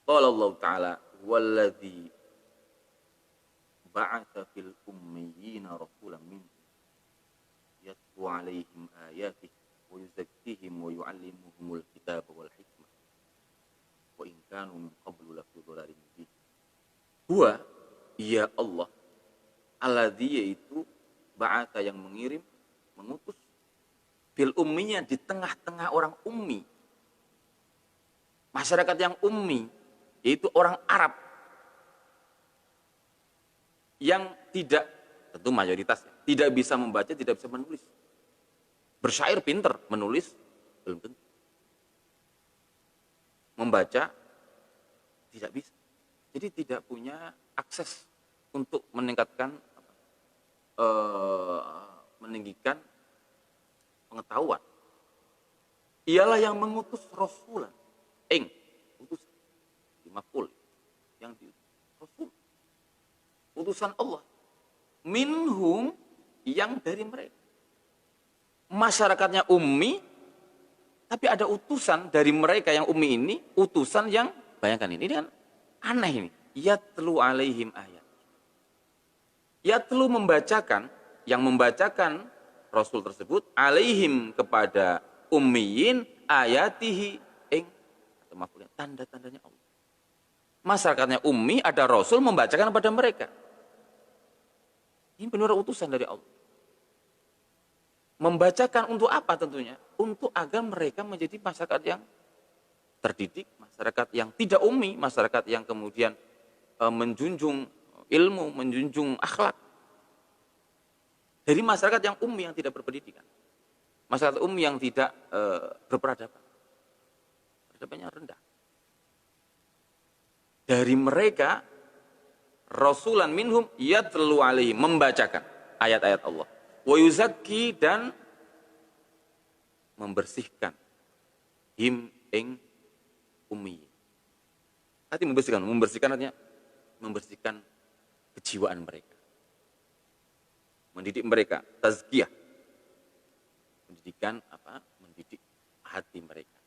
Qala Allah Ta'ala, walladzi ba'atha fil ummiyina rasulan minhum yatlu 'alaihim ayatihi wa yuzakkihim wa yu'allimuhumul kitaba wal hikmah wa in kanu min qablu lafi dhalalin mubin. Huwa, ya Allah, alladzi, yaitu ba'atha, yang mengirim, mengutus, fil umminya, di tengah-tengah orang ummi, masyarakat yang ummi, yaitu orang Arab yang tidak, tentu mayoritasnya, tidak bisa membaca, tidak bisa menulis. Bersyair pinter, menulis belum tentu. Membaca tidak bisa. Jadi tidak punya akses untuk meningkatkan, meninggikan pengetahuan. Ialah yang mengutus Rasulan, utusan, dimaful, yang diutus Rasul, utusan Allah, minhum, yang dari mereka. Masyarakatnya ummi, tapi ada utusan dari mereka yang ummi ini, utusan yang, bayangkan ini kan aneh ini, yatlu alaihim ayat. Yatlu, membacakan, yang membacakan Rasul tersebut, alaihim, kepada ummiyin, ayatihi, atau maafkan, tanda-tandanya Allah. Masyarakatnya ummi, ada Rasul membacakan kepada mereka. Ini benar utusan dari Allah. Membacakan untuk apa tentunya? Untuk agar mereka menjadi masyarakat yang terdidik, masyarakat yang tidak ummi, masyarakat yang kemudian menjunjung ilmu, menjunjung akhlak. Dari masyarakat yang ummi, yang tidak berpendidikan. Masyarakat ummi yang tidak berperadaban. Peradabannya rendah. Dari mereka, Rasulan minhum yatlu alaihi, membacakan ayat-ayat Allah. Wa yuzakki, dan membersihkan him ing ummi. Arti membersihkan artinya membersihkan kejiwaan mereka. Mendidik mereka, tazkiyah. Pendidikan apa? Mendidik hati mereka.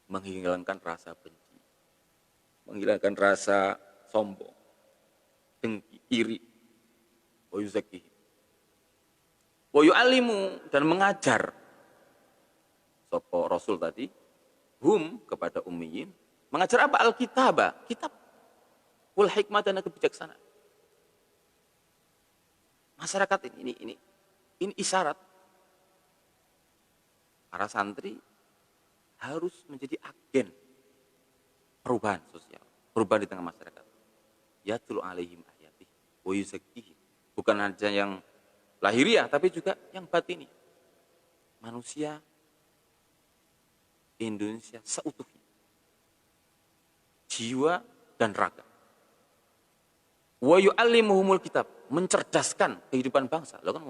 Menghilangkan rasa benci. Menghilangkan rasa sombong, dengki, iri. Wa yuzakkihim. Wa yu'allimu, dan mengajar sapa Rasul tadi hum, kepada ummiyin, mengajar apa? Alkitabah, kitab, wal hikmah, dan kebijaksanaan. Masyarakat ini isyarat para santri harus menjadi agen perubahan sosial, perubahan di tengah masyarakat. Yatlu alaihim ayatih wa yuzakkihim. Bukan hanya yang lahiriah, tapi juga yang batini. Manusia Indonesia seutuhnya, jiwa dan raga. Wa yu'allimuhumul kitab, mencerdaskan kehidupan bangsa. Lo kan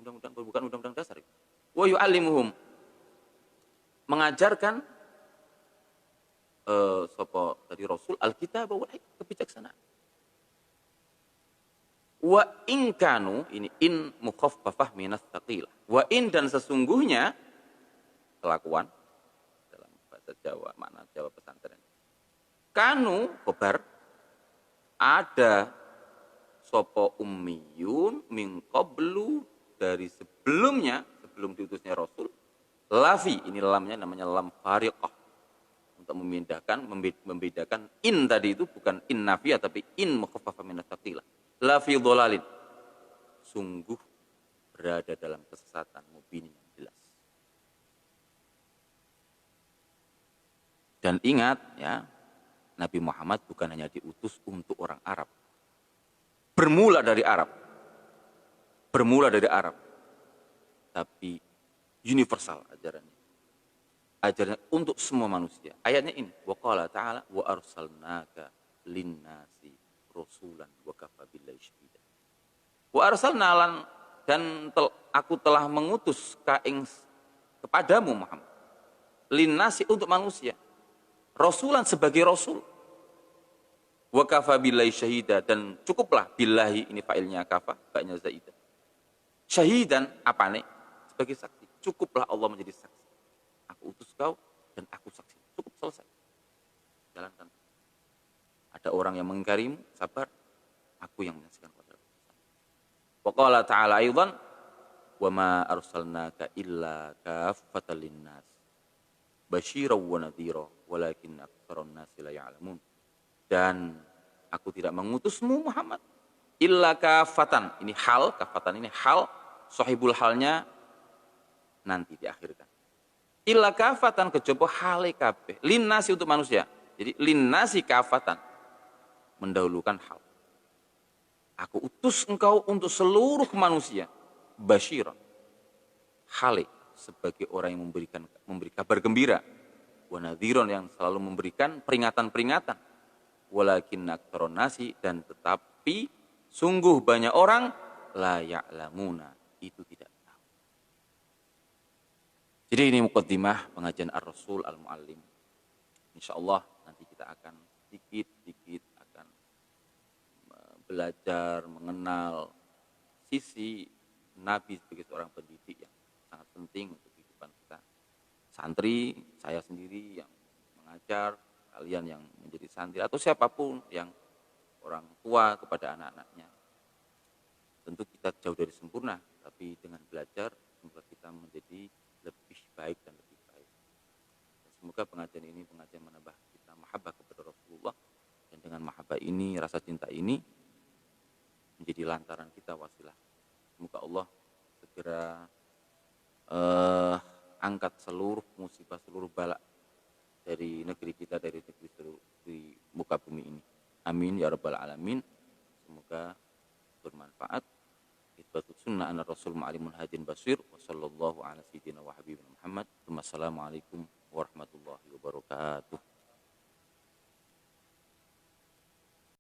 undang-undang, bukan undang-undang dasar. Wa yu'allimuhum, mengajarkan sapa tadi Rasul alkitab wal hikmah, kebijaksanaan. Wa in kanu, ini in mukhaffafah minas tsaqilah. Wa in, dan sesungguhnya, kelakuan dalam bahasa Jawa, makna Jawa pesantren. Kanu, khobar, ada sapa ummiyun min qablu, dari sebelumnya, sebelum diutusnya Rasul, lafi, ini lamnya namanya lam fariqah, untuk membedakan in tadi itu bukan in nafiyah, tapi in mukhaffafah minas tsaqilah. Lafi dhalalin, sungguh berada dalam kesesatan mubin yang jelas. Dan ingat ya, Nabi Muhammad bukan hanya diutus untuk orang Arab. Bermula dari Arab. Tapi universal ajarannya. Ajarannya untuk semua manusia. Ayatnya ini, wa qala ta'ala wa arsalnaka linnasi rasulan wa kafa billahi syahida. Wa arsalna, dan aku telah mengutus kepadamu Muhammad, linnasi, untuk manusia, rasulan, sebagai rasul, wa kafa billahi syahida, dan cukuplah, billahi ini fa'ilnya kafa, ba'nya zaidah, syahidan apane, sebagai saksi. Cukuplah Allah menjadi saksi. Aku utus kau dan aku saksi. Cukup, selesai. Jalankan. Ada orang yang mengingkarimu, sabar. Aku yang menyaksikan kepada kamu. Wa qala ta'ala aidan, wa ma arsalnaka illa kaffatan linnas basyiran wa nadhira walakin aktsaran nasi la ya'lamun. Dan aku tidak mengutusmu Muhammad illa kafatan. Ini hal, kafatan ini hal, sahibul halnya nanti diakhirkan. Illa kafatan, kejaba hale kabeh, linnasi, untuk manusia. Jadi linnasi kafatan, mendahulukan hal. Aku utus engkau untuk seluruh manusia, basyiran, hale, sebagai orang yang memberi kabar gembira, wa nadhiran, yang selalu memberikan peringatan-peringatan, walakin aktsaron nasi, dan tetapi sungguh banyak orang la ya'lamuna, itu tidak tahu. Jadi ini muqaddimah pengajian Ar-Rasul Al-Muallim. Insyaallah nanti kita akan sedikit-sedikit akan belajar mengenal sisi Nabi sebagai seorang pendidik yang sangat penting untuk kehidupan kita. Santri, saya sendiri yang mengajar, kalian yang menjadi santri, atau siapapun yang orang tua kepada anak-anaknya. Tentu kita jauh dari sempurna, tapi dengan belajar semoga kita menjadi lebih baik dan lebih baik. Dan semoga pengajian ini pengajian menambah kita mahabbah kepada Rasulullah, dan dengan mahabbah ini, rasa cinta ini menjadi lantaran kita wasilah. Semoga Allah segera angkat seluruh musibah, seluruh bala dari negeri kita, dari negeri seluruh di muka bumi ini. Amin ya rabbal alamin. Semoga bermanfaat. Itsbatus sunnah anna rasul ma'alimun hadin basir. Wa sallallahu ala sayyidina wa habibina Muhammad. Wassalamualaikum warahmatullahi wabarakatuh.